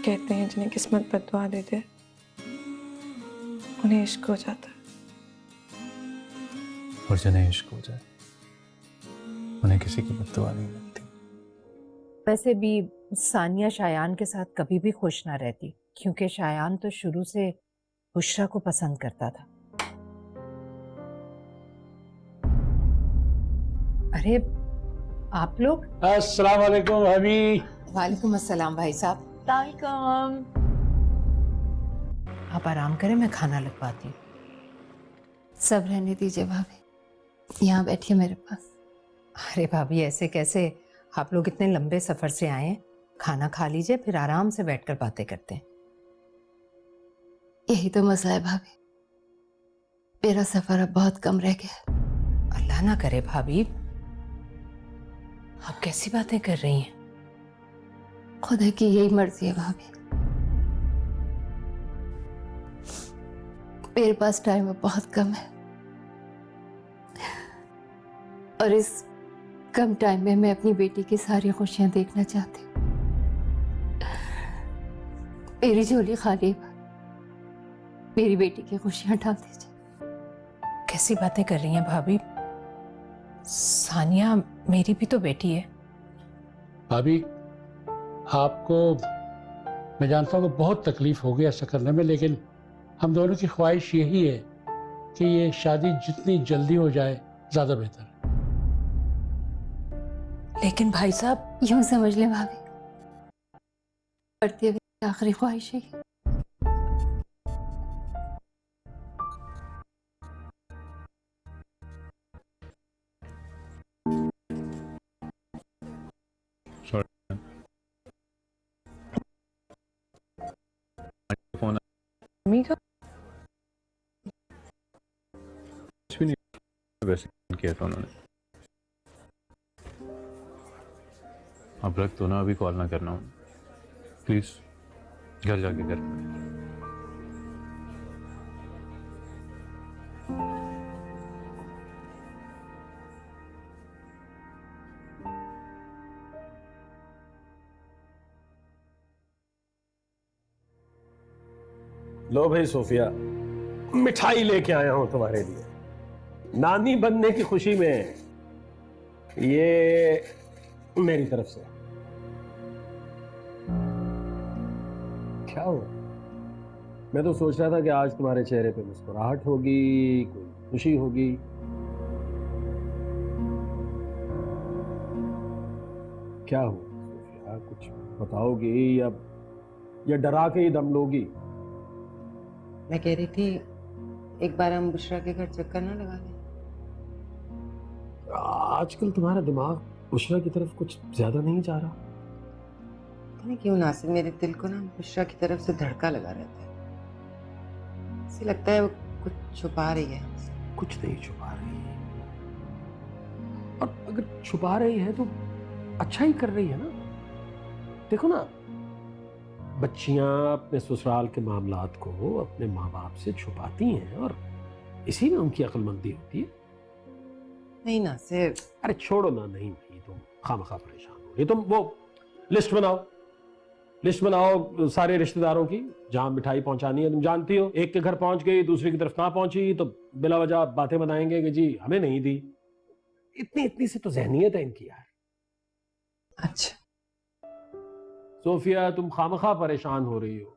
कहते हैं जिन्हें किस्मत बददुआ देते उन्हें इश्क हो जाता है, और जिन्हें इश्क हो जाए उन्हें किसी की बद्दुआ नहीं लगती। वैसे भी सानिया शायान के साथ कभी भी खुश ना रहती, क्योंकि शायान तो शुरू से बुशरा को पसंद करता था। अरे आप लोग। अस्सलाम वालेकुम भाभी। वालेकुम अस्सलाम भाई साहब। आप आराम करें, मैं खाना लगवाती हूँ। सब रहने दीजिए भाभी, यहाँ बैठिए मेरे पास। अरे भाभी ऐसे कैसे, आप लोग इतने लंबे सफर से आए हैं, खाना खा लीजिए फिर आराम से बैठकर बातें करते हैं। यही तो मसला है भाभी, मेरा सफर अब बहुत कम रह गया। अल्लाह ना करे भाभी, आप कैसी बातें कर रही हैं? खुदा की यही मर्जी है भाभी, मेरे पास टाइम अब बहुत कम है और इस कम टाइम में मैं अपनी बेटी की सारी खुशियां देखना चाहती हूँ। मेरी झोली खाली है, मेरी बेटी की खुशियां डाल दीजिए। कैसी बातें कर रही हैं भाभी? सानिया मेरी भी तो बेटी है। भाभी आपको मैं जानता हूँ कि बहुत तकलीफ होगी ऐसा करने में, लेकिन हम दोनों की ख्वाहिश यही है कि ये शादी जितनी जल्दी हो जाए ज्यादा बेहतर है। लेकिन भाई साहब। यूं समझ ले भाभी, बढ़ती हुई आखिरी ख्वाहिश है। फोन मम्मी का कुछ भी नहीं वैसे किया था उन्होंने। अब रख तो ना, अभी कॉल ना करना प्लीज, घर जाके कर। लो भाई सोफिया, मिठाई लेके आया हूं तुम्हारे लिए, नानी बनने की खुशी में। ये मेरी तरफ से। क्या हुआ? मैं तो सोच रहा था कि आज तुम्हारे चेहरे पे मुस्कुराहट होगी, कोई खुशी होगी। क्या हुआ सोफिया, कुछ बताओगी या डरा के ही दम लोगी? मैं कह रही थी एक बार हम बुशरा के घर चक्कर ना लगा लें। आजकल तुम्हारा दिमाग बुशरा की तरफ कुछ ज्यादा नहीं जा रहा? पता नहीं क्यों नासिर, मेरे दिल को ना बुशरा की तरफ से धड़का लगा रहता है। ऐसे लगता है वो कुछ छुपा रही है हमसे। कुछ नहीं छुपा रही है, और अगर छुपा रही है तो अच्छा ही कर रही है ना। देखो ना, बच्चियां अपने ससुराल के मामलात को अपने माँ बाप से छुपाती हैं और इसी में उनकी अक्लमंदी होती है। नहीं नासिर। अरे छोड़ो ना, नहीं तुम खामखा परेशान हो रही। तुम वो लिस्ट बनाओ सारे रिश्तेदारों की, जहां मिठाई पहुंचानी है। तुम जानती हो, एक के घर पहुंच गई, दूसरे की तरफ ना पहुंची तो बिला वजह बातें बनाएंगे कि जी हमें नहीं दी। इतनी सी तो जहनियत है इनकी यार। अच्छा सोफिया, तुम खामखा परेशान हो रही हो।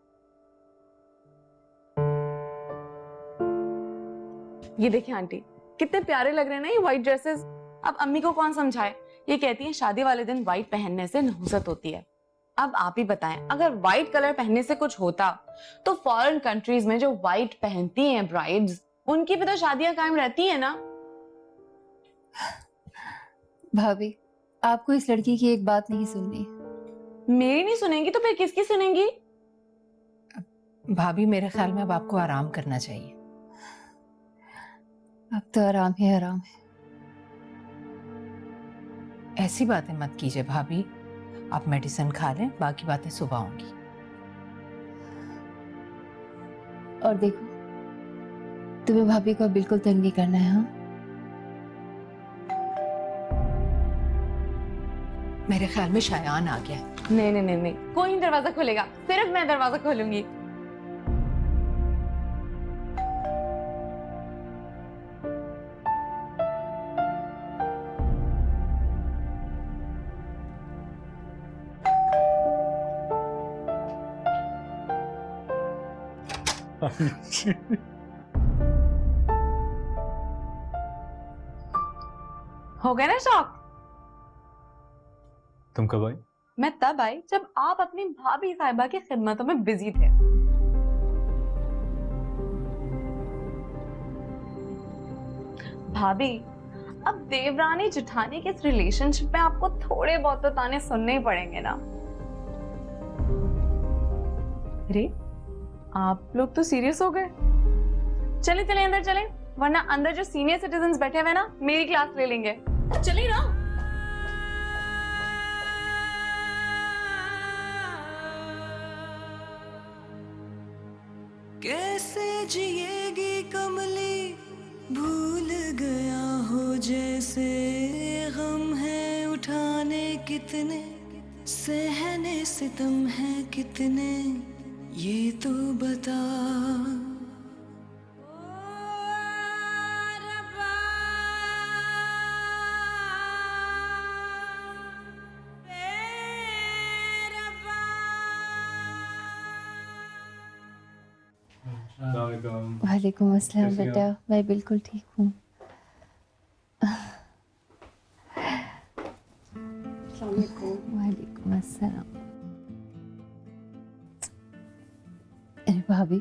ये देखिए आंटी, कितने प्यारे लग रहे हैं ना ये व्हाइट ड्रेसेस। अब अम्मी को कौन समझाए, ये कहती हैं शादी वाले दिन व्हाइट पहनने से नहुसत होती है। अब आप ही बताएं, अगर व्हाइट कलर पहनने से कुछ होता तो फॉरेन कंट्रीज में जो व्हाइट पहनती हैं ब्राइड्स, उनकी भी तो शादियां कायम रहती है ना। भाभी, आपको इस लड़की की एक बात नहीं सुननी। मेरी नहीं सुनेंगी तो फिर किसकी सुनेंगी? भाभी मेरे ख्याल में अब आपको आराम करना चाहिए। अब तो आराम ही आराम है। ऐसी बातें मत कीजिए भाभी, आप मेडिसिन खा लें, बाकी बातें सुबह होंगी। और देखो, तुम्हें भाभी को बिल्कुल तंग नहीं करना है। हाँ, मेरे ख्याल में शायान आ गया है। नहीं नहीं नहीं नहीं, कोई नहीं दरवाजा खोलेगा, सिर्फ मैं दरवाजा खोलूंगी। हो गया ना शॉक? तुम कब आई? मैं तब आई जब आप अपनी भाभी साहिबा की खिदमतों में बिजी थे। भाभी, अब देवरानी जेठानी के इस रिलेशनशिप में आपको थोड़े बहुत तो ताने सुनने ही पड़ेंगे ना। अरे आप लोग तो सीरियस हो गए। चले चले अंदर चले, वरना अंदर जो सीनियर सिटीजन्स बैठे हुए ना मेरी क्लास ले लेंगे। चले ना। कैसे जिएगी कमली, भूल गया हो जैसे, गम है उठाने कितने, सहने सितम है कितने, ये तो बता। वालेकुम अस्सलाम बेटा, मैं बिल्कुल ठीक हूँ। वालेकुम अस्सलाम। अरे भाभी,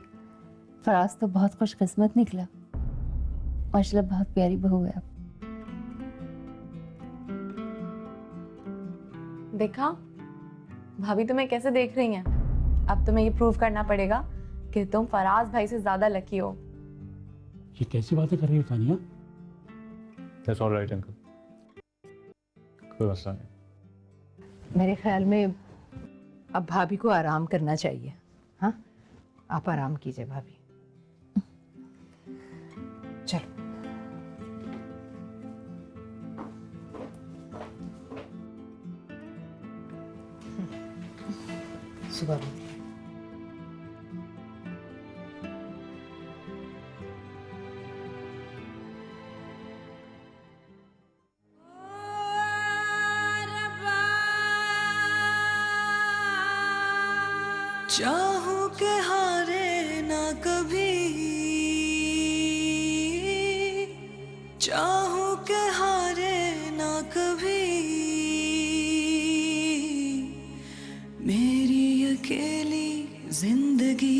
फराज तो बहुत खुशकिस्मत निकला। माशाल्लाह बहुत प्यारी बहू है। देखा भाभी तुम्हें कैसे देख रही हैं। अब तुम्हें ये प्रूव करना पड़ेगा कि तुम फराज भाई से ज्यादा लकी हो। ये कैसी बातें कर रही हो Tania? That's all right, uncle, कोई मसला नहीं। मेरे ख्याल में अब भाभी को आराम करना चाहिए। हाँ, आप आराम कीजिए भाभी। चलो। सुबह भी चाहूं के हारे ना कभी, चाहूं के हारे ना कभी, मेरी अकेली जिंदगी।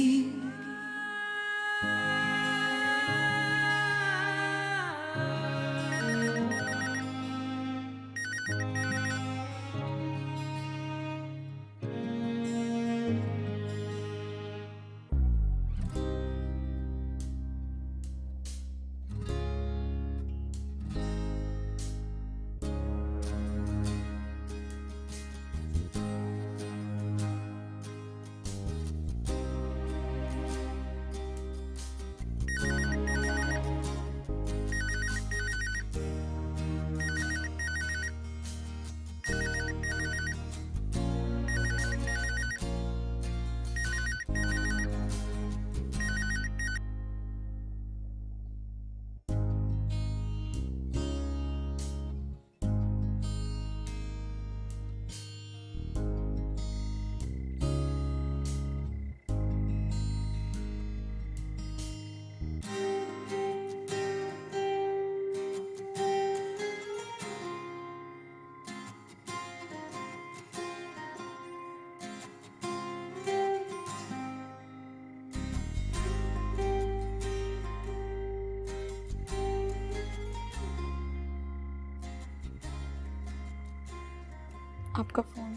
आपका फोन।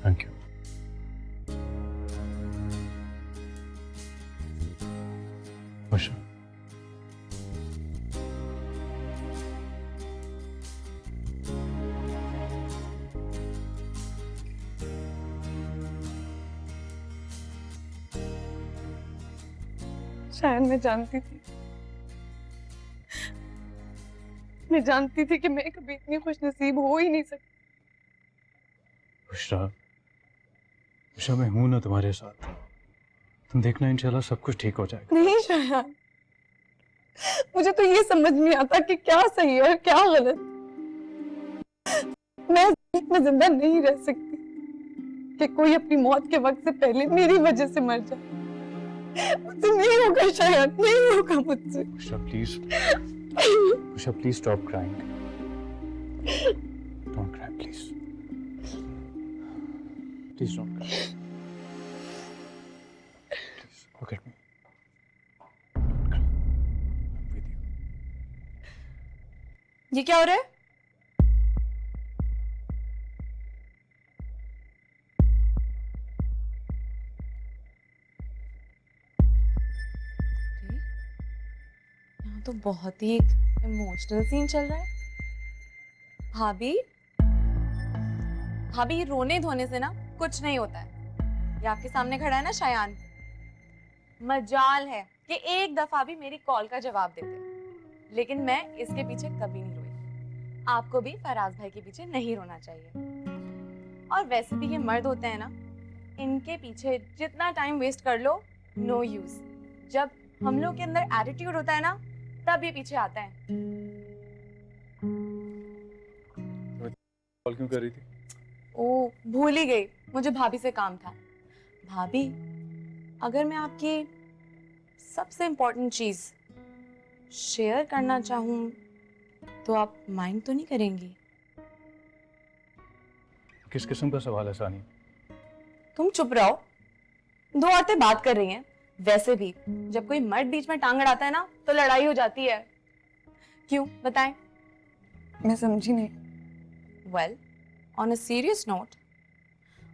Thank you. खुश हो? शायद मैं जानती थी कि मैं कभी इतनी खुशनसीब हो ही नहीं सकती। बुशरा, बुशरा मैं हूं ना तुम्हारे साथ, तुम देखना इंशाल्लाह सब कुछ ठीक हो जाएगा। नहीं शायद, मुझे तो ये समझ नहीं आता कि क्या सही है और क्या गलत। मैं इतना जिंदा नहीं रह सकती कि कोई अपनी मौत के वक्त से पहले मेरी वजह से मर जाए। मुझसे नहीं होगा शायद, नहीं होगा मुझसे। Bushra please, Bushra please stop crying, don't cry please, please don't cry, please look at me, don't cry, I am with you. ये क्या हो रहा है? यहाँ तो बहुत ही इमोशनल सीन चल रहा है। भाभी, भाभी रोने धोने से ना कुछ नहीं होता है। ये आपके सामने खड़ा है ना शायान, मजाल है कि एक दफा भी मेरी कॉल का जवाब देते, लेकिन मैं इसके पीछे कभी नहीं रोई। आपको भी फराज भाई के पीछे नहीं रोना चाहिए। और वैसे भी ये मर्द होते हैं ना, इनके पीछे जितना टाइम वेस्ट कर लो नो यूज। जब हम लोग के अंदर एटीट्यूड होता है ना, तब ये पीछे आता है। कॉल क्यों कर रही थी? ओ भूल ही गई, मुझे भाभी से काम था। भाभी, अगर मैं आपकी सबसे इम्पोर्टेंट चीज शेयर करना चाहूँ तो आप माइंड तो नहीं करेंगी? किस किस्म का सवाल है सानी? तुम चुप रहो, दो औरतें बात कर रही हैं। वैसे भी जब कोई मर्द बीच में टांग अड़ाता है ना, तो लड़ाई हो जाती है। क्यों बताएं? मैं समझी नहीं। Well, on a serious note,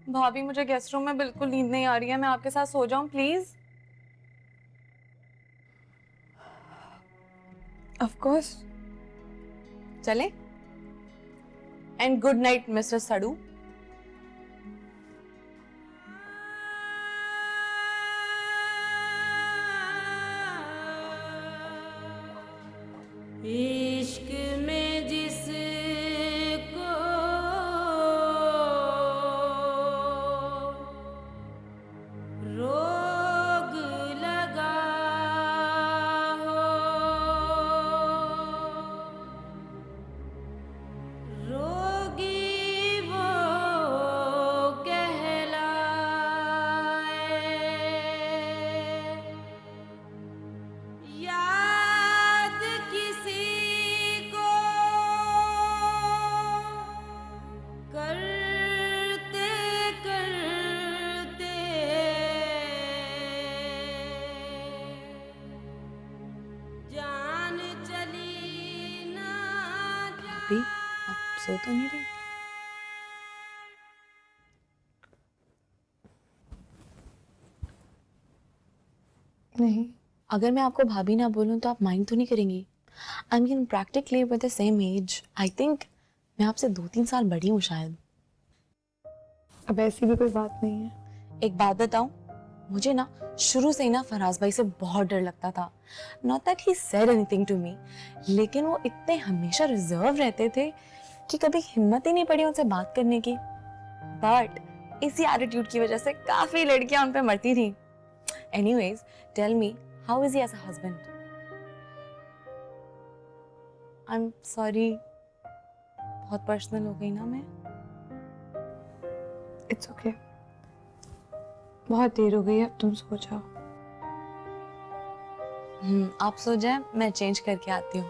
भाभी मुझे गेस्ट रूम में बिल्कुल नींद नहीं आ रही है। मैं आपके साथ सो जाऊं प्लीज? Of course. चले? एंड गुड नाइट मिस्टर सड़ू। इश्क में जिसको रोग लगा हो, रोगी वो कहलाए। याद किसी को करते करते जान चली ना भाभी, आप सो तो नहीं रही? नहीं। अगर मैं आपको भाभी ना बोलूं तो आप माइंड तो नहीं करेंगी? I mean practically with the same age. I think मैं आपसे 2-3 साल बड़ी हूँ शायद। अब ऐसी भी कोई बात नहीं है। एक बात बताऊं, मुझे ना शुरू से ही ना फराज भाई से बहुत डर लगता था। Not that he said anything to me, लेकिन वो इतने हमेशा रिजर्व रहते थे कि कभी हिम्मत ही नहीं पड़ी उनसे बात करने की। बट इसी एटीट्यूड की वजह से काफी लड़कियां उन पे मरती थी। Anyways, tell me, how is he as a husband? I am sorry, बहुत पर्सनल हो गई ना मैं? It's okay. बहुत देर हो गई है, अब तुम सो जाओ। आप सो जाए, मैं चेंज करके आती हूँ।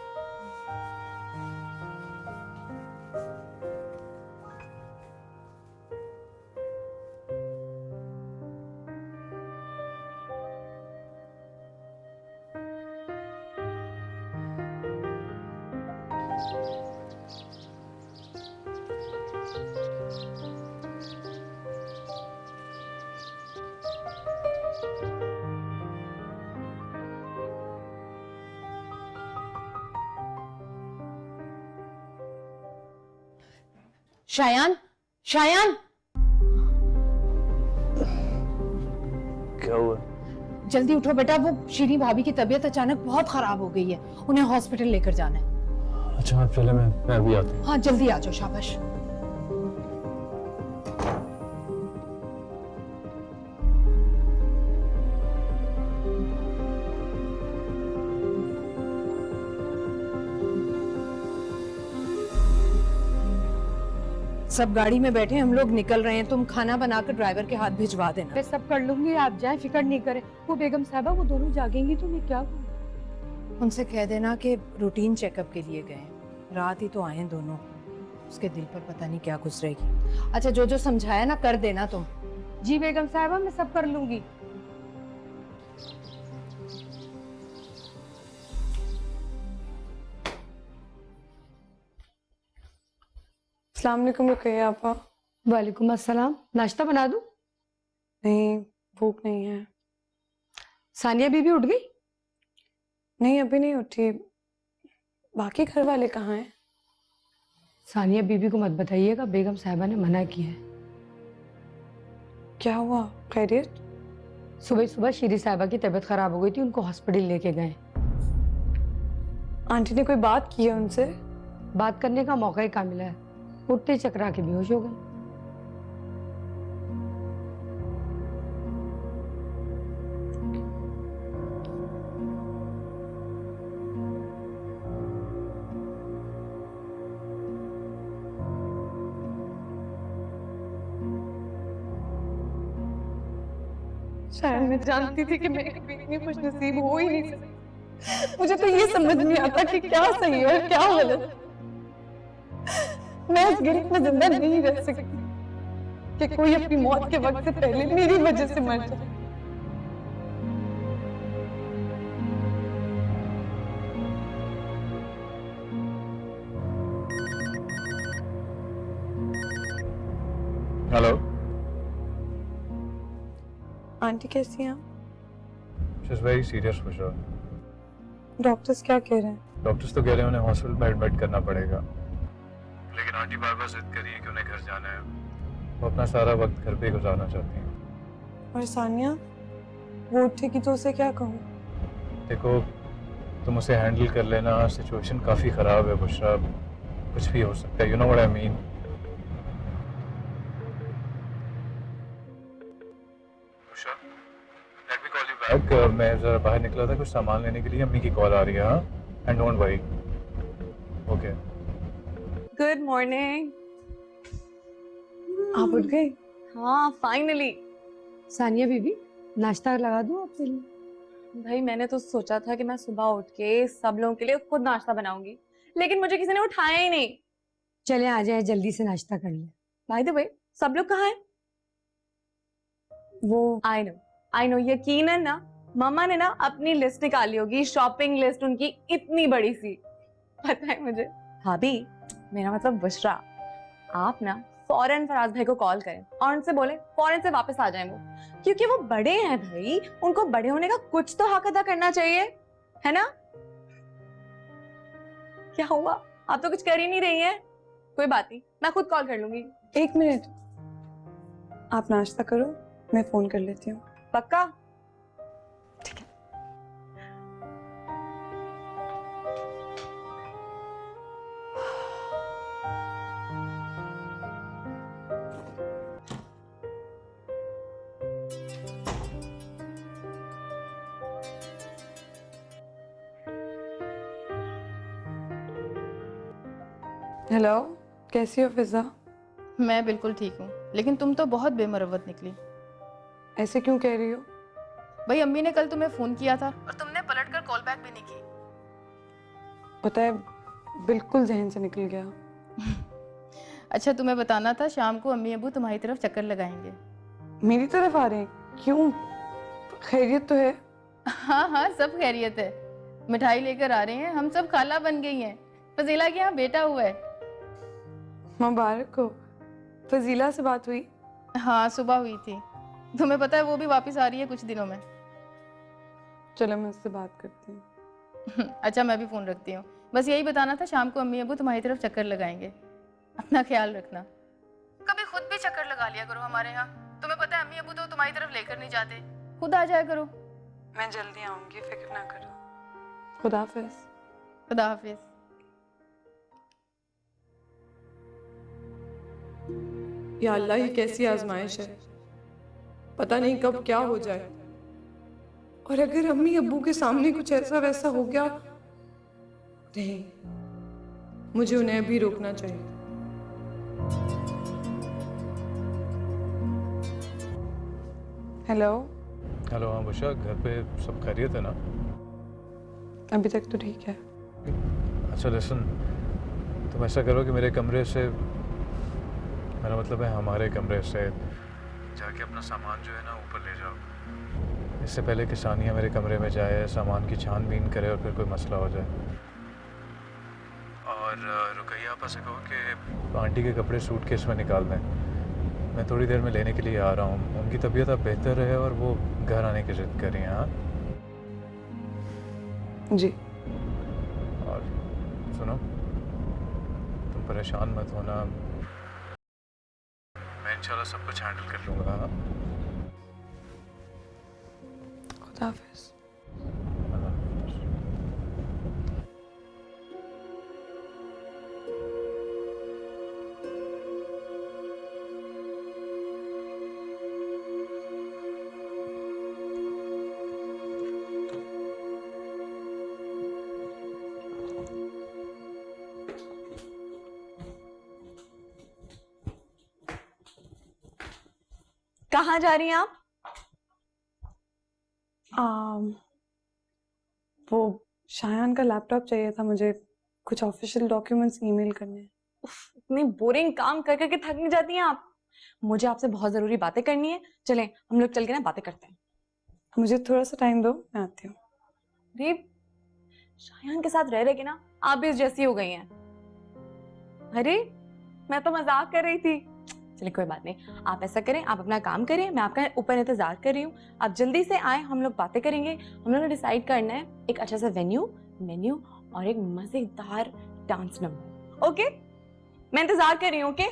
शायान, शायान, क्या हुआ? जल्दी उठो बेटा, वो शीरी भाभी की तबीयत अचानक बहुत खराब हो गई है, उन्हें हॉस्पिटल लेकर जाना है। अच्छा आप चले, मैं अभी आता हूँ। हाँ जल्दी आ जाओ, शाबाश। सब गाड़ी में बैठे, हम लोग निकल रहे हैं, तुम खाना बनाकर ड्राइवर के हाथ भिजवा देना। मैं सब कर लूंगी, आप जाएं, फिक्र नहीं करें। वो बेगम साहबा वो दोनों जागेंगी तो मैं क्या करूं? उनसे कह देना कि रूटीन चेकअप के लिए गए, रात ही तो आए हैं दोनों, उसके दिल पर पता नहीं क्या गुजरेगी। अच्छा जो जो समझाया ना कर देना तुम। जी बेगम साहबा मैं सब कर लूंगी। अस्सलाम वालेकुम रुकैया आपा। वालेकुम अस्सलाम। नाश्ता बना दूं? नहीं, भूख नहीं है। सानिया बीबी उठ गई? नहीं अभी नहीं उठी। बाकी घर वाले कहाँ हैं? सानिया बीबी को मत बताइएगा, बेगम साहबा ने मना किया है। क्या हुआ, खैरियत? सुबह सुबह शीरी साहबा की तबीयत खराब हो गई थी, उनको हॉस्पिटल लेके गए। आंटी ने कोई बात की है उनसे? बात करने का मौका ही कहाँ मिला है, उठते चकरा के बेहोश हो गए। शायद मैं जानती थी कि मैं कभी इतनी खुश नसीब हो ही नहीं सकती। मुझे तो ये समझ नहीं आता कि क्या सही है और क्या गलत। मैं इस गिल्ट में जिंदा नहीं रह सकती कि कोई अपनी मौत के वक्त से पहले मेरी वजह से मर जाए। हेलो। आंटी कैसी हैं? शी इज वेरी सीरियस खुशरा। डॉक्टर्स क्या कह रहे हैं? डॉक्टर्स तो कह रहे हैं उन्हें हॉस्पिटल में एडमिट करना पड़ेगा, लेकिन आंटी बार बार जिद कर रही है कि उन्हें घर जाना है। वो अपना सारा वक्त घर पे गुजारना चाहती हैं। और सानिया, वो उठेगी तो उसे क्या कहूँ? देखो तुम उसे हैंडल कर लेना, सिचुएशन काफ़ी ख़राब है बुशरा, कुछ भी हो सकता है, you know what I mean. Bushra, let me call you back. मैं ज़रा बाहर निकला था कुछ सामान लेने के लिए, अम्मी की कॉल आ रही है। हाँ, and don't worry. Okay. Good morning. आप उठ गए? हाँ फाइनली। सानिया बीबी नाश्ता लगा दूं आपके लिए? भाई मैंने तो सोचा था कि मैं सुबह उठ के सब लोगों के लिए खुद नाश्ता बनाऊंगी, लेकिन मुझे किसी ने उठाया ही नहीं। चले आ जाए, जल्दी से नाश्ता कर ले। भाई भाई सब लोग कहाँ हैं? वो आई नो यकीनन ना मम्मा ने ना अपनी लिस्ट निकाली होगी, शॉपिंग लिस्ट उनकी इतनी बड़ी सी। पता है मुझे। भाभी मेरा मतलब बुशरा, आप ना फौरन फराज भाई को कॉल करें और उनसे बोले फौरन से वापस आ जाएं वो, क्योंकि वो बड़े हैं भाई, उनको बड़े होने का कुछ तो हक अदा करना चाहिए, है ना? क्या हुआ, आप तो कुछ कर ही नहीं रही हैं। कोई बात नहीं, मैं खुद कॉल कर लूंगी। 1 मिनट, आप नाश्ता करो, मैं फोन कर लेती हूँ। पक्का? ठीक है। हेलो, कैसी हो फिजा? मैं बिल्कुल ठीक हूँ, लेकिन तुम तो बहुत बेमरवत निकली। ऐसे क्यों कह रही हो? भाई अम्मी ने कल तुम्हें फोन किया था और तुमने पलटकर कॉल बैक भी नहीं की। पता है, बिल्कुल जहन से निकल गया। अच्छा तुम्हें बताना था, शाम को अम्मी अबू तुम्हारी तरफ चक्कर लगाएंगे। मेरी तरफ आ रहे हैं? क्यों, खैरियत तो है? हाँ हाँ सब खैरियत है, मिठाई लेकर आ रहे हैं, हम सब खाला बन गई हैं। फजीला के यहाँ बेटा हुआ है। मुबारक हो। फजीला से बात हुई? हाँ सुबह हुई थी, तुम्हें पता है वो भी वापस आ रही है कुछ दिनों में। चलो मैं उससे बात करती हूँ। अच्छा मैं भी फोन रखती हूँ, बस यही बताना था, शाम को अम्मी अबू तुम्हारी तरफ चक्कर लगाएंगे, अपना ख्याल रखना। कभी खुद भी चक्कर लगा लिया करो हमारे यहाँ, तुम्हें पता है अम्मी अबू तो तुम्हारी तरफ लेकर नहीं जाते, खुद आ जाया करो। मैं जल्दी आऊंगी, फिक्र ना करो। खुदा हाफिज। खुदा हाफिज। या अल्लाह, ये कैसी आजमाइश है, पता नहीं कब क्या हो जाए। और अगर अम्मी अब्बू के सामने कुछ ऐसा वैसा हो गया, नहीं, मुझे उन्हें अभी रोकना चाहिए। हेलो। हेलो, हाँ बुशा, घर पे सब खैरियत है ना? अभी तक तो ठीक है। अच्छा लिसन, तुम ऐसा करो कि मेरे कमरे से, मेरा मतलब है हमारे कमरे से जाके अपना सामान जो है ना ऊपर ले जाओ, इससे पहले कि सानिया मेरे कमरे में जाए, सामान की छानबीन करे और फिर कोई मसला हो जाए। और रुकैया आपा से कहो कि आंटी के कपड़े सूटकेस में निकाल दें, मैं थोड़ी देर में लेने के लिए आ रहा हूँ। उनकी तबीयत अब बेहतर है और वो घर आने की जिद कर रही हैं। हाँ जी। और सुनो, तुम परेशान मत होना, मैं इंशाल्लाह सब कुछ हैंडल कर लूँगा। खुदा हाफिज। कहाँ जा रही हैं आप? वो शायान का लैपटॉप चाहिए था मुझे, कुछ ऑफिशियल डॉक्यूमेंट्स ईमेल करने हैं। इतनी बोरिंग काम कर करके थक नहीं जाती हैं आप? मुझे आपसे बहुत जरूरी बातें करनी है, चलें हम लोग चल के ना बातें करते हैं। मुझे थोड़ा सा टाइम दो, मैं आती हूँ। अरे शायान के साथ रह रहे के ना आप भी इस जैसी हो गई हैं। अरे मैं तो मजाक कर रही थी। चलिए कोई बात नहीं, आप ऐसा करें, आप अपना काम करें, मैं आपका ऊपर इंतजार कर रही हूँ। आप जल्दी से आए, हम लोग बातें करेंगे। हम लोगों ने डिसाइड करना है एक अच्छा सा मेन्यू और एक मजेदार डांस नंबर। ओके, मैं इंतजार कर रही हूँ। ओके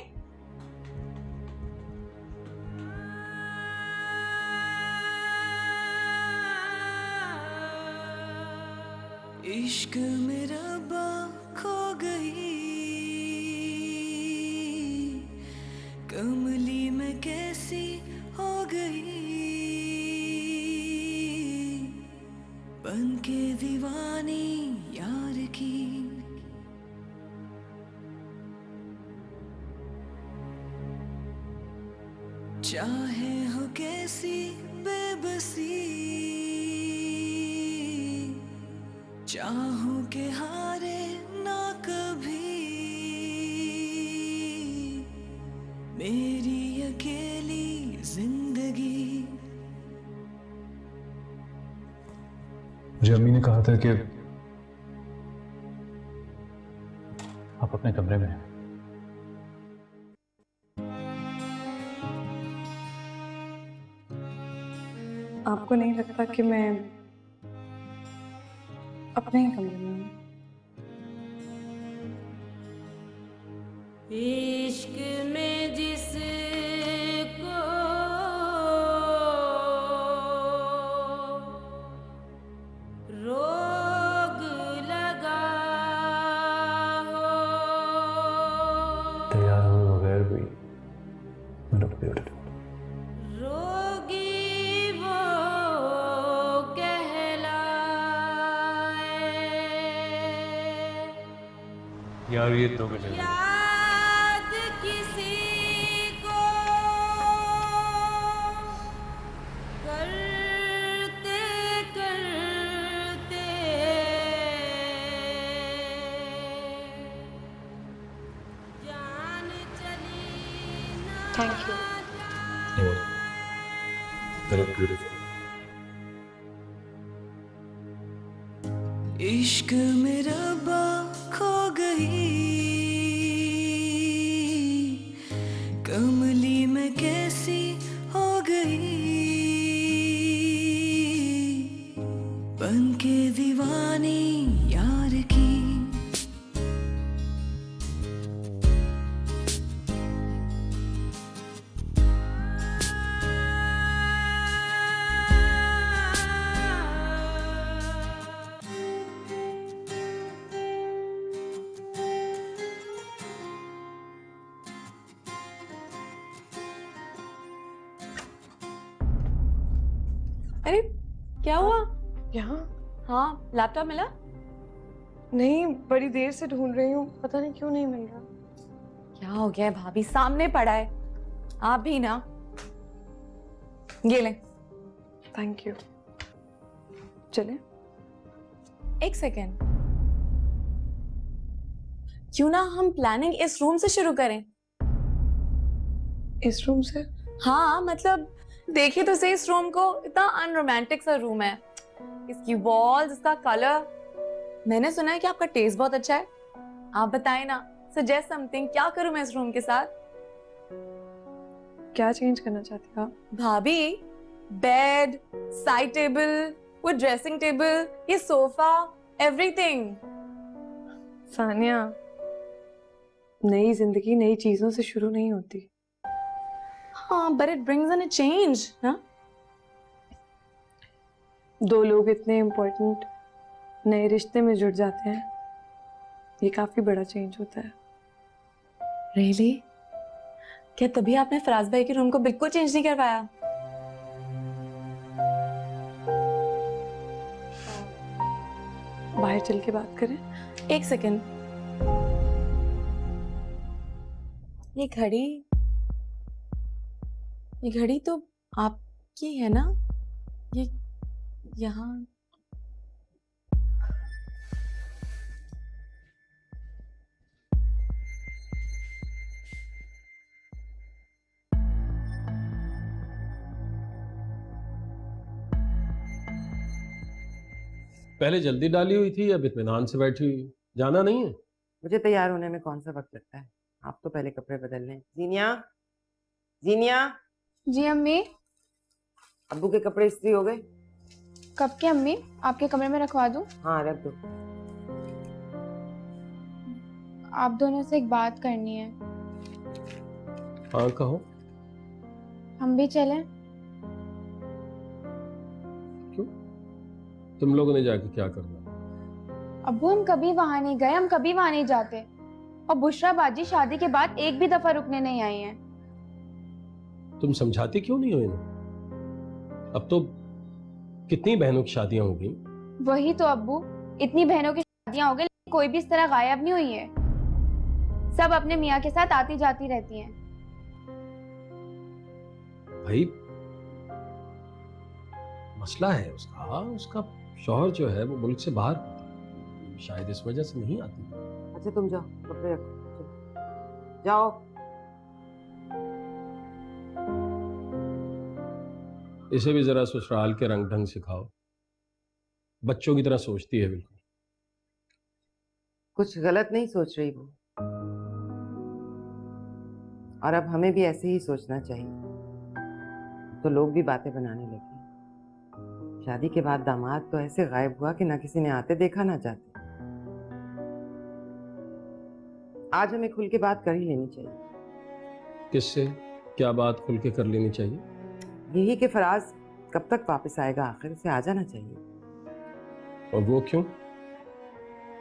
इश्क मेरा बा खो गई, कमली में कैसी हो गई, बन के दीवानी यार की। चाहे हो कैसी बेबसी, चाहूं के हारे ना कभी, मेरी अकेली जिंदगी। मुझे अम्मी ने कहा था कि आप अपने कमरे में हैं। आपको नहीं लगता कि मैं अपने ही कमरे में हूँ? इश्क में जिसको रोग लगा हो, तैयार हुए बगैर भी look beautiful। रोगी वो कहलाए। यार ये 2 बजे याद किसी को करते करते जान चली ना थैंक यू। इश्क मेरा बा खो गई, कमली में कैसी हो गई, बन के दीवानी यार की। अरे क्या हुआ? यहाँ? हाँ, लैपटॉप मिला? नहीं, बड़ी देर से ढूंढ रही हूँ, पता नहीं क्यों नहीं मिल रहा। क्या हो गया है भाभी? सामने पड़ा है। आप भी ना। ये ले। Thank you. चले? एक सेकेंड, क्यों ना हम प्लानिंग इस रूम से शुरू करें? इस रूम से? हाँ, मतलब देखिए तो सही, इस रूम को, इतना अनरोमांटिक सा रूम है। इसकी वॉल्स, इसका कलर। मैंने सुना है कि आपका टेस्ट बहुत अच्छा है। आप बताएं ना, सजेस्ट समथिंग, क्या करूं मैं इस रूम के साथ? क्या चेंज करना चाहती हो आप? भाभी, बेड, साइड टेबल, वो ड्रेसिंग टेबल, ये सोफा, एवरीथिंग। सानिया, नई जिंदगी नई चीजों से शुरू नहीं होती। हाँ, but it brings in a change, ना? दो लोग इतने इम्पोर्टेंट नए रिश्ते में जुड़ जाते हैं, ये काफी बड़ा चेंज होता है। Really? क्या तभी आपने फराज भाई के रूम को बिल्कुल चेंज नहीं करवाया? बाहर चल के बात करें? एक सेकेंड, ये घड़ी तो आपकी है ना? ये यहाँ पहले जल्दी डाली हुई थी, अब इत्मीनान से बैठी हुई। जाना नहीं है? मुझे तैयार होने में कौन सा वक्त लगता है? आप तो पहले कपड़े बदल लें। जीनिया, जीनिया। जी अम्मी। अब्बू के कपड़े इस्त्री हो गए? कब के अम्मी? आपके कमरे में रखवा दूं? हाँ, रख दो। आप दोनों से एक बात करनी है। हाँ कहो। हम भी चलें? क्यों? तुम लोगों ने जाके क्या करना? अब्बू, हम कभी वहां नहीं गए, हम कभी वहां नहीं जाते। और बुशरा बाजी शादी के बाद एक भी दफा रुकने नहीं आई हैं। तुम समझाती क्यों नहीं हो इन्हें? अब तो कितनी बहनों की शादियां हो गई। वही तो अब्बू, इतनी बहनों की शादियां हो गई, लेकिन कोई भी इस तरह गायब नहीं हुई है। सब अपने मियाँ के साथ आती जाती रहती हैं। भाई, मसला है उसका शौहर जो है वो मुल्क से बाहर होता है, शायद इस वजह से नहीं आती। अच्छा तुम जाओ, कपड़े रखो, जाओ। इसे भी जरा ससुराल के रंग ढंग सिखाओ। बच्चों की तरह सोचती है बिल्कुल। कुछ गलत नहीं सोच रही वो, और अब हमें भी ऐसे ही सोचना चाहिए। तो लोग भी बातें बनाने लगे। शादी के बाद दामाद तो ऐसे गायब हुआ कि ना किसी ने आते देखा ना जाते। आज हमें खुल के बात कर ही लेनी चाहिए। किससे? क्या बात खुल के कर लेनी चाहिए? यही कि फराज कब तक वापस आएगा, आखिर उसे आ जाना चाहिए। और वो क्यों?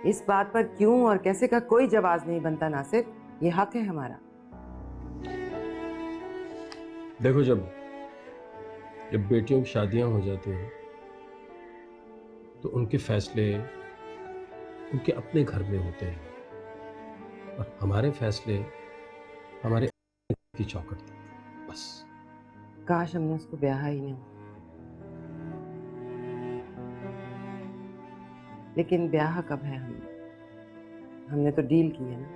इस बात पर क्यों और कैसे का कोई जवाब नहीं बनता नासिर, ये हक है हमारा। देखो, जब बेटियों की शादियां हो जाती हैं तो उनके फैसले उनके अपने घर में होते हैं, और हमारे फैसले हमारे की चौखट तक। बस काश हमने उसको ब्याह ही नहीं, लेकिन ब्याह कब है? हमने तो डील की है ना।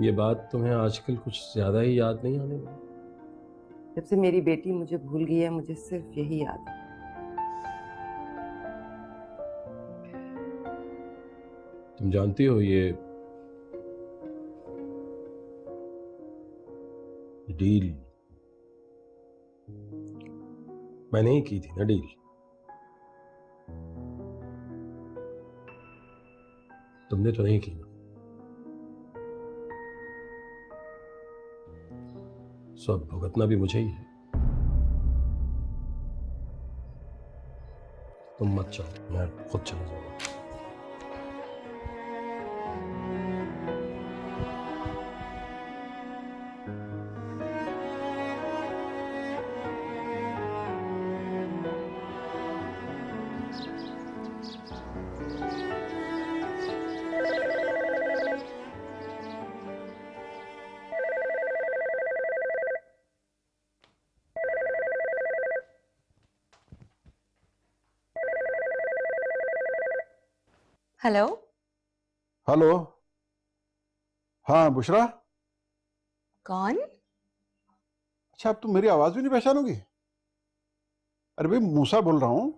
ये बात तुम्हें आजकल कुछ ज्यादा ही याद नहीं आने लगी? जब से मेरी बेटी मुझे भूल गई है, मुझे सिर्फ यही याद है। तुम जानती हो ये डील मैंने ही की थी ना, डील। तुमने तो नहीं की ना। सब भुगतना भी मुझे ही है। तुम मत जाओ, मैं खुद चला जाऊंगा। हेलो। हेलो। हाँ बुशरा। कौन? अच्छा, अब तुम मेरी आवाज भी नहीं पहचानोगी? अरे भाई, मूसा बोल रहा हूँ।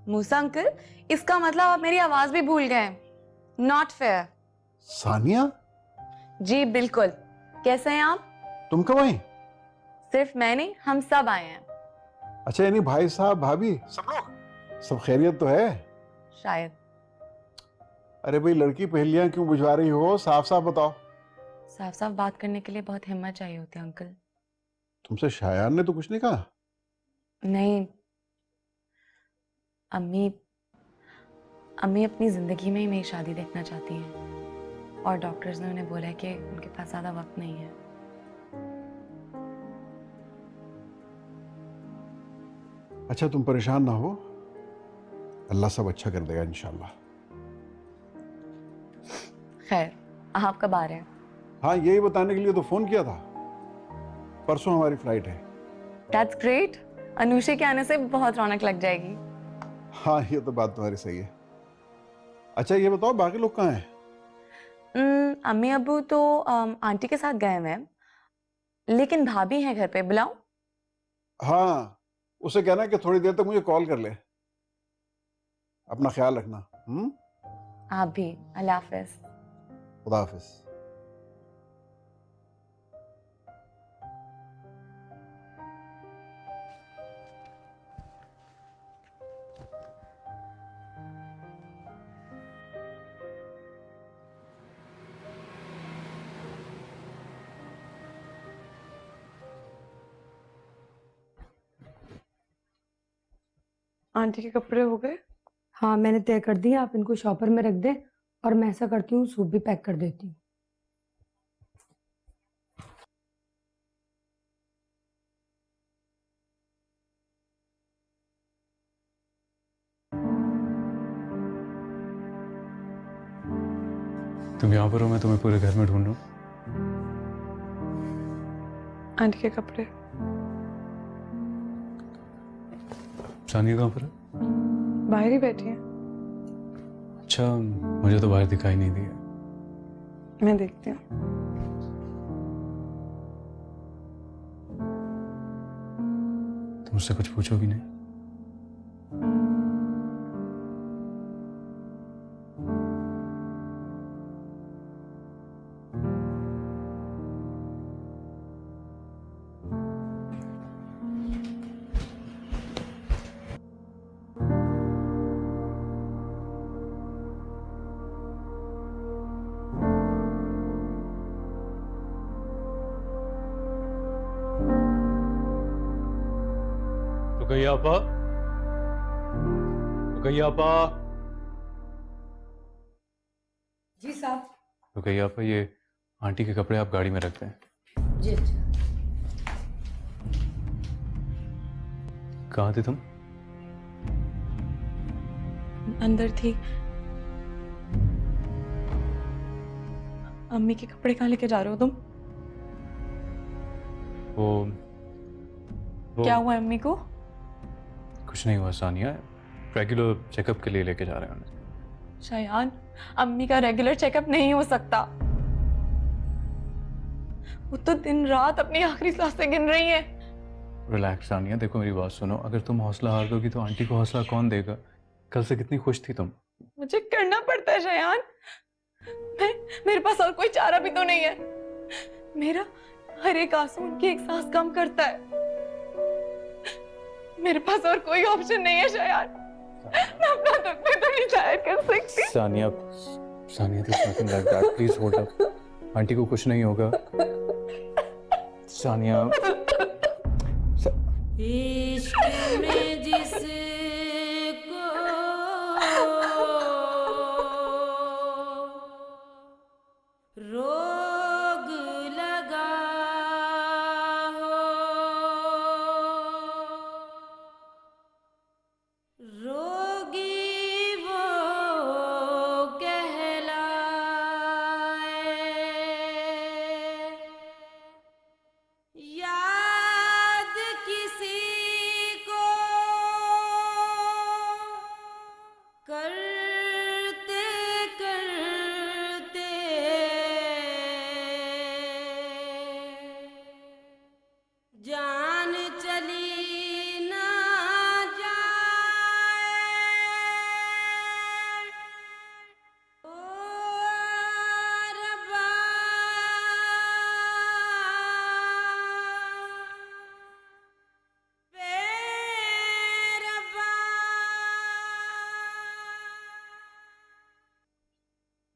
मूसा अंकल, इसका मतलब आप मेरी आवाज भी भूल गए। Not fair. सानिया? जी बिल्कुल। कैसे हैं आप? तुम कब आई? सिर्फ मैं नहीं, हम सब आए हैं। अच्छा, यानी भाई साहब, भाभी, सब लोग? सब खैरियत तो है? शायद। अरे भाई, लड़की पहेलियां क्यों बुझवा रही हो? साफ साफ बताओ। साफ साफ बात करने के लिए बहुत हिम्मत चाहिए होती है अंकल। तुमसे शायान ने तो कुछ नहीं कहा? नहीं, अम्मी अम्मी अपनी जिंदगी में ही मेरी शादी देखना चाहती हैं और डॉक्टर्स ने उन्हें बोला है कि उनके पास ज्यादा वक्त नहीं है। अच्छा, तुम परेशान ना हो, अल्लाह सब अच्छा कर देगा इंशाल्लाह। खैर, आप कब आ रहे हैं? हाँ, यही बताने के लिए तो फोन किया था। परसों हमारी फ्लाइट है। That's great. अनुषे के आने से बहुत रौनक लग जाएगी। हाँ, ये तो बात तुम्हारी सही है। अच्छा, ये बताओ, बाकी लोग कहाँ हैं? अम्मी अब्बू तो आंटी के साथ गए हुए हैं, लेकिन भाभी हैं घर पे। बुलाऊं? हाँ, उसे कहना कि थोड़ी देर तक मुझे कॉल कर ले। अपना ख्याल रखना। आप भी। अल्लाह हाफिज। खुदा हाफिज। आंटी के कपड़े हो गए? हाँ मैंने तय कर दिया, आप इनको शॉपर में रख दें और मैं ऐसा करती हूँ सूप भी पैक कर देती हूँ। तुम यहाँ पर हो, मैं तुम्हें पूरे घर में ढूंढूं। आंटी के कपड़े। सानिया कहाँ पर है? बाहर ही बैठी है। अच्छा, मुझे तो बाहर दिखाई नहीं दिया। मैं देखती हूँ। तुम मुझसे कुछ पूछोगी नहीं? रुकैया आपा, रुकैया आपा, जी साहब। रुकैया आपा, ये आंटी के कपड़े आप गाड़ी में रख दें। जी अच्छा। कहाँ थी तुम? अंदर थी। अम्मी के कपड़े कहाँ लेके जा रहे हो तुम? वो क्या हुआ अम्मी को? कुछ नहीं हुआ सानिया, रेगुलर चेकअप के लिए लेके जा रहे हैं उन्हें। शायान, अम्मी का रेगुलर चेकअप नहीं हो सकता। वो तो दिन रात अपनी आखिरी सांसें गिन रही है। रिलैक्स सानिया, देखो मेरी बात सुनो, अगर तुम हौसला हार दोगी तो आंटी को हौसला कौन देगा? कल से कितनी खुश थी तुम। मुझे करना पड़ता है शायान। मेरे पास और कोई चारा भी तो नहीं है। मेरा हर एक आंसू उनकी एक सांस कम करता है। मेरे पास और कोई ऑप्शन नहीं है शायान। मैं अपना दुख भी तो नहीं जाहिर कर सकती। Sania, Sania, there's nothing like that. Please hold up. Aunty को कुछ नहीं होगा। सानिया, इश्क में जिसको रोग लगा हो, रोगी वो कहलाए। याद किसी को करते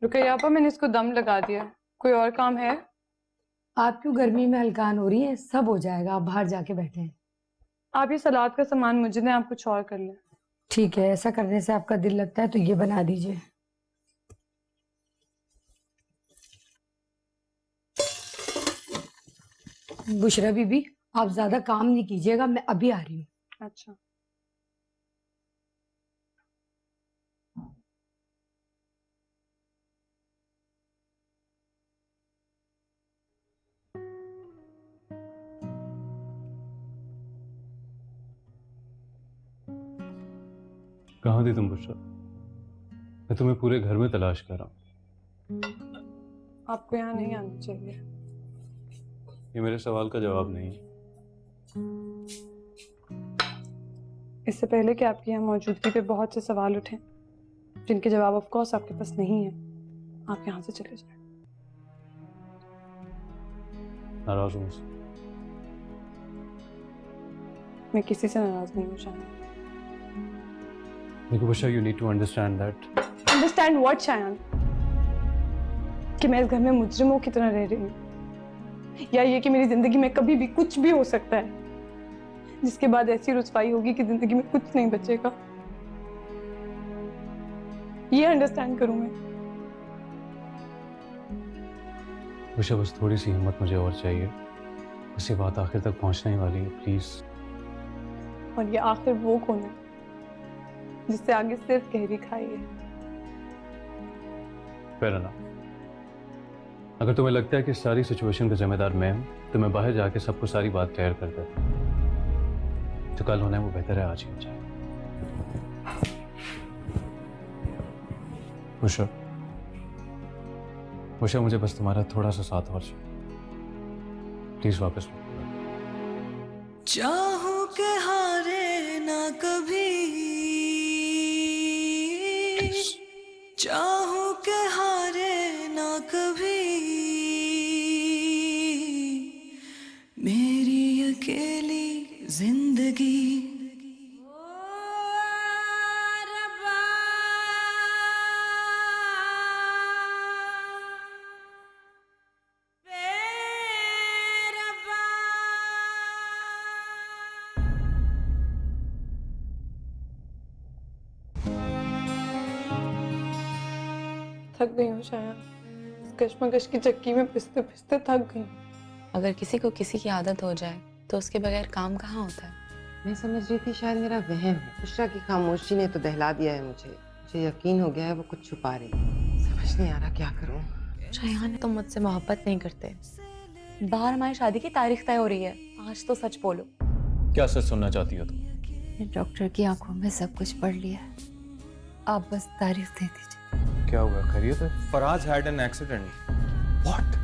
रुकैया आपा, मैंने इसको दम लगा दिया। कोई और काम है? आप क्यों गर्मी में हलकान हो रही है? सब हो जाएगा, आप बाहर जाके बैठे हैं। आप ये सलाद का सामान मुझे दें, आप कुछ और कर लें। ठीक है, ऐसा करने से आपका दिल लगता है तो ये बना दीजिए। बुशरा बीबी, आप ज्यादा काम नहीं कीजिएगा, मैं अभी आ रही हूँ। अच्छा। कहाँ थी तुम बुशरा? मैं तुम्हें पूरे घर में तलाश कर रहा हूँ। आपको यहाँ नहीं आना चाहिए। ये मेरे सवाल का जवाब नहीं है। इससे पहले कि आपकी यहाँ मौजूदगी पे बहुत से सवाल उठे जिनके जवाब ऑफ कोर्स आपके पास नहीं है, आप यहाँ से चले जाएं। नाराज हूँ मुझसे? मैं किसी से नाराज नहीं हूँ शायद। देखो Bushra, you need to understand that. Understand what, शायद? कि मैं इस घर में मुजरिमों की तरह रह रही हूँ, या ये कि मेरी जिंदगी में कभी भी कुछ भी हो सकता है जिसके बाद ऐसी रुसवाई होगी कि जिंदगी में कुछ नहीं बचेगा। ये अंडरस्टैंड करूं मैं। बुशरा, बस थोड़ी सी हिम्मत मुझे और चाहिए। बस ये बात आखिर तक पहुंचने ही वाली है, प्लीज। और ये आखिर वो कौन है जिससे आगे सिर्फ गहरी खाई है? Fair enough. अगर तुम्हें लगता है कि सारी सिचुएशन का जिम्मेदार मैं हूं, तो मैं बाहर जाके सबको सारी बात क्लियर कर देता। जो कल होना है वो बेहतर है आज ही हो जाए। बुशरा, बुशरा, मुझे बस तुम्हारा थोड़ा सा साथ और चाहिए। प्लीज वापस लो। चाहूं के हारे ना कभी, चाहूं के हारे ना कभी, मेरी अकेली जिंदगी। थक गई हूँ शायद, इस कश्मकश की चक्की में पिसते पिसते थक गई। अगर किसी को किसी की आदत हो जाए तो उसके बगैर काम कहाँ होता है। मैं समझ रही थी शायद मेरा वहम है। बुशरा की खामोशी ने तो दहला दिया है मुझे यकीन हो गया है वो कुछ छुपा रही है। समझ नहीं आ रहा क्या करूं। शायान, तुम मुझसे मोहब्बत नहीं करते। बाहर हमारी शादी की तारीख तय हो रही है, आज तो सच बोलो। क्या सच सुनना चाहती हो तुम? मैंने डॉक्टर की आंखों में सब कुछ पढ़ लिया है, आप बस तारीख दे दीजिए। क्या हुआ? खैरियत है? Faraz had an accident. What?